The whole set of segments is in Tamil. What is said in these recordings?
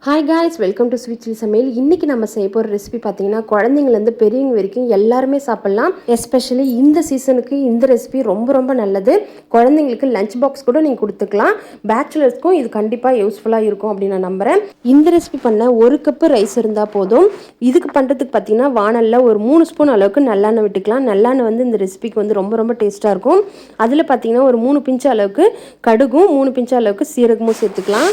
Hi guys, welcome to sweet chilli சமையல். இன்றைக்கி நம்ம செய்ய போகிற ரெசிபி பார்த்தீங்கன்னா குழந்தைங்கலேருந்து பெரியவங்க வரைக்கும் எல்லாருமே சாப்பிட்லாம். எஸ்பெஷலி இந்த சீசனுக்கு இந்த ரெசிபி ரொம்ப ரொம்ப நல்லது. குழந்தைங்களுக்கு லஞ்ச் பாக்ஸ் கூட நீங்கள் கொடுத்துக்கலாம். பேச்சுலர்ஸ்க்கும் இது கண்டிப்பாக யூஸ்ஃபுல்லாக இருக்கும் அப்படின்னு நான் நம்புகிறேன். இந்த ரெசிபி பண்ண 1 கப்பு ரைஸ் இருந்தால் போதும். இதுக்கு பண்ணுறதுக்கு பார்த்தீங்கன்னா வானலில் ஒரு 3 ஸ்பூன் அளவுக்கு நல்லெண்ணெய் விட்டுக்கலாம். நல்லெண்ணெய் வந்து இந்த ரெசிபிக்கு வந்து ரொம்ப ரொம்ப டேஸ்ட்டாக இருக்கும். அதில் பார்த்தீங்கன்னா ஒரு 3 பிஞ்சு அளவுக்கு கடுகும் 3 பிஞ்சு அளவுக்கு சீரகமும் சேர்த்துக்கலாம்.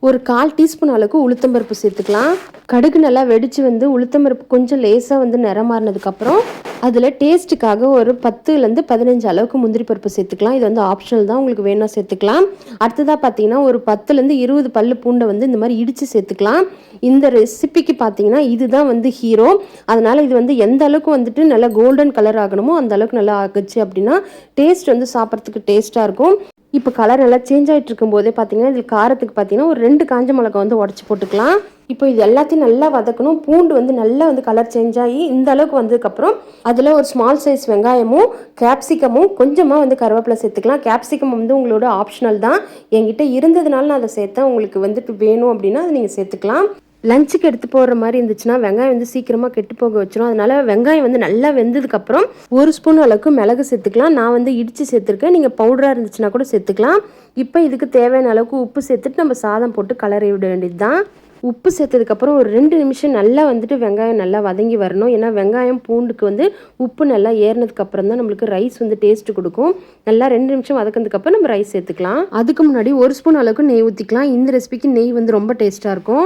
ஒரு 1/4 டீஸ்பூன் அளவுக்கு உளுத்தம்பருப்பு சேர்த்துக்கலாம். கடுகு நல்லா வெடித்து வந்து உளுத்தம்பருப்பு கொஞ்சம் லேசாக வந்து நிறம் மாறினதுக்கப்புறம் அதில் டேஸ்ட்டுக்காக ஒரு 10லேருந்து 15 அளவுக்கு முந்திரி பருப்பு சேர்த்துக்கலாம். இது வந்து ஆப்ஷனல் தான், உங்களுக்கு வேணா சேர்த்துக்கலாம். அடுத்ததாக பார்த்தீங்கன்னா ஒரு 10லேருந்து 20 பல்லு பூண்டை வந்து இந்த மாதிரி இடித்து சேர்த்துக்கலாம். இந்த ரெசிபிக்கு பார்த்தீங்கன்னா இதுதான் வந்து ஹீரோ. அதனால் இது வந்து எந்த அளவுக்கு வந்துட்டு நல்லா கோல்டன் கலர் ஆகணுமோ அந்த அளவுக்கு நல்லா ஆகுச்சு அப்படின்னா டேஸ்ட் வந்து சாப்பிட்றதுக்கு டேஸ்ட்டாக இருக்கும். இப்போ கலர் நல்லா சேஞ்ச் ஆகிட்டு இருக்கும்போதே பார்த்தீங்கன்னா இதில் காரத்துக்கு பார்த்தீங்கன்னா ஒரு 2 காஞ்ச மிளகா வந்து உடச்சி போட்டுக்கலாம். இப்போ இது எல்லாத்தையும் நல்லா வதக்கணும். பூண்டு வந்து நல்லா வந்து கலர் சேஞ்ச் ஆகி இந்த அளவுக்கு வந்ததுக்கப்புறம் அதில் ஒரு ஸ்மால் சைஸ் வெங்காயமும் கேப்சிகமும் கொஞ்சமாக வந்து கருவேப்பிலை சேர்த்துக்கலாம். கேப்சிகம் வந்து உங்களோட ஆப்ஷனல் தான். என்கிட்ட இருந்ததுனால நான் அதை சேர்த்தேன். உங்களுக்கு வந்துட்டு வேணும் அப்படின்னா அதை நீங்கள் சேர்த்துக்கலாம். லஞ்சுக்கு எடுத்து போடுற மாதிரி இருந்துச்சுன்னா வெங்காயம் வந்து சீக்கிரமாக கெட்டு போக வச்சிடும். அதனால வெங்காயம் வந்து நல்லா வெந்ததுக்கப்புறம் 1 ஸ்பூன் அளவுக்கு மிளகு சேர்த்துக்கலாம். நான் வந்து இடித்து சேர்த்துருக்கேன். நீங்கள் பவுடராக இருந்துச்சுன்னா கூட சேர்த்துக்கலாம். இப்போ இதுக்கு தேவையான அளவுக்கு உப்பு சேர்த்துட்டு நம்ம சாதம் போட்டு கலரி விட வேண்டியது தான். உப்பு சேர்த்ததுக்கப்புறம் ஒரு 2 நிமிஷம் நல்லா வந்துட்டு வெங்காயம் நல்லா வதங்கி வரணும். ஏன்னா வெங்காயம் பூண்டுக்கு வந்து உப்பு நல்லா ஏறினதுக்கப்புறம் தான் நம்மளுக்கு ரைஸ் வந்து டேஸ்ட்டு கொடுக்கும். நல்லா 2 நிமிஷம் வதக்கினதுக்கப்புறம் நம்ம ரைஸ் சேர்த்துக்கலாம். அதுக்கு முன்னாடி 1 ஸ்பூன் அளவுக்கு நெய் ஊற்றிக்கலாம். இந்த ரெசிபிக்கு நெய் வந்து ரொம்ப டேஸ்ட்டாக இருக்கும்.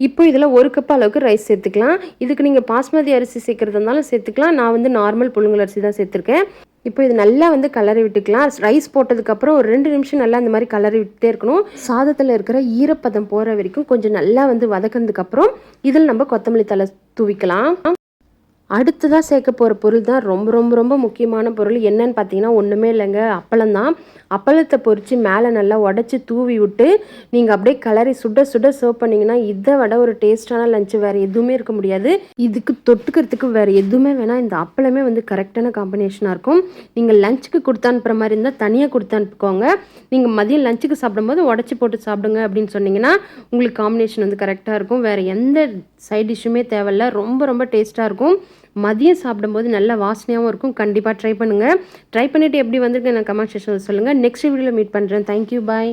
இப்போ இதில் 1 கப் அளவுக்கு ரைஸ் சேர்த்துக்கலாம். இதுக்கு நீங்கள் பாஸ்மதி அரிசி சேர்க்குறது இருந்தாலும் சேர்த்துக்கலாம். நான் வந்து நார்மல் புழுங்கல் அரிசி தான் சேர்த்துருக்கேன். இப்போ இது நல்லா வந்து கலரி விட்டுக்கலாம். ரைஸ் போட்டதுக்கப்புறம் ஒரு 2 நிமிஷம் நல்லா இந்த மாதிரி கலரி விட்டுட்டே இருக்கணும். சாதத்தில் இருக்கிற ஈரப்பதம் போகிற வரைக்கும் கொஞ்சம் நல்லா வந்து வதக்கினதுக்கப்புறம் இதில் நம்ம கொத்தமல்லி தழை தூவிக்கலாம். அடுத்ததாக சேர்க்க போகிற பொருள் தான் ரொம்ப ரொம்ப ரொம்ப முக்கியமான பொருள். என்னன்னு பார்த்தீங்கன்னா ஒன்றுமே இல்லைங்க, அப்பளம் தான். அப்பளத்தை பொரித்து மேலே நல்லா உடச்சி தூவி விட்டு நீங்கள் அப்படியே கலரி சுட சுட சர்வ் பண்ணிங்கன்னா இதை விட ஒரு டேஸ்டான லஞ்சு வேறு எதுவுமே இருக்க முடியாது. இதுக்கு தொட்டுக்கிறதுக்கு வேறு எதுவுமே வேணாம். இந்த அப்பளமே வந்து கரெக்டான காம்பினேஷனாக இருக்கும். நீங்கள் லஞ்சுக்கு கொடுத்து அனுப்புகிற மாதிரி இருந்தால் தனியாக கொடுத்து அனுப்பிக்கோங்க. நீங்கள் மதியம் லஞ்சுக்கு சாப்பிடும்போது உடச்சி போட்டு சாப்பிடுங்க அப்படின்னு சொன்னீங்கன்னா உங்களுக்கு காம்பினேஷன் வந்து கரெக்டாக இருக்கும். வேறு எந்த சைட் டிஷ்ஷுமே தேவையில்ல. ரொம்ப ரொம்ப டேஸ்ட்டாக இருக்கும். மதியம் சாப்பிடும்போது நல்ல வாசனையாகவும் இருக்கும். கண்டிப்பாக ட்ரை பண்ணுங்கள். ட்ரை பண்ணிவிட்டு எப்படி வந்திருக்கு எனக்கு கமெண்ட் செக்ஷனில் சொல்லுங்கள். நெக்ஸ்ட் வீடியோவில் மீட் பண்ணுறேன். தேங்க்யூ, பாய்.